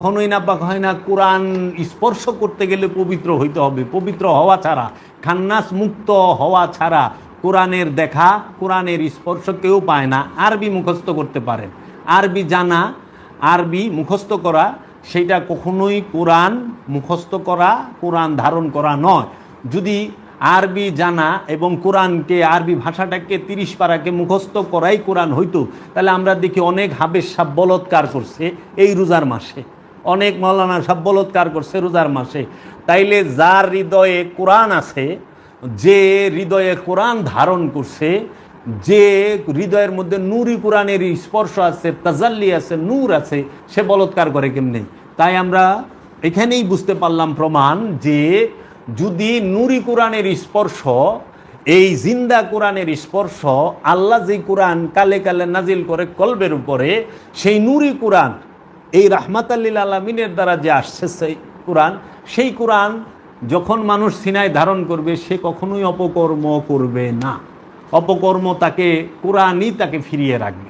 কখনোই নাপাক হয় না। কোরআন স্পর্শ করতে গেলে পবিত্র হইতে হবে। পবিত্র হওয়া ছাড়া, খান্নাস মুক্ত হওয়া ছাড়া কোরআনের দেখা, কোরআনের স্পর্শ কেউ পায় না। আরবি মুখস্থ করতে পারেন, আরবি জানা, আরবি মুখস্থ করা, সেটা কখনোই কোরআন মুখস্থ করা, কোরআন ধারণ করা নয়। যদি আরবি জানা এবং কোরআনকে, আরবি ভাষাটাকে 30 পারাকে মুখস্থ করাই কোরআন হইতো, তাহলে আমরা দেখি অনেক হাবের সাহেব বলৎকার করছে এই রোজার মাসে, অনেক মৌলানা সাহেব বলৎকার করছে রোজার মাসে। তাইলে যার হৃদয়ে কোরআন আছে, যে হৃদয়ে কোরআন ধারণ করছে, যে হৃদয়ের মধ্যে নূরি কোরআনের স্পর্শ আছে, তাজাল্লি আছে, নূর আছে, সে বলৎকার করে কেমনি? তাই আমরা এখানেই বুঝতে পারলাম প্রমাণ যে যদি নূরি কোরআনের স্পর্শ, এই জিন্দা কোরআনের স্পর্শ, আল্লাহ যে কোরআন কালে কালে নাজিল করে কলবের উপরে, সেই নূরি কোরআন, এই রাহমাতাল্লিল আলামিনের দ্বারা যে আসছে সেই কোরআন, সেই কোরআন যখন মানুষ সিনায় ধারণ করবে, সে কখনোই অপকর্ম করবে না। অপকর্ম তাকে, কোরআনই তাকে ফিরিয়ে রাখবে।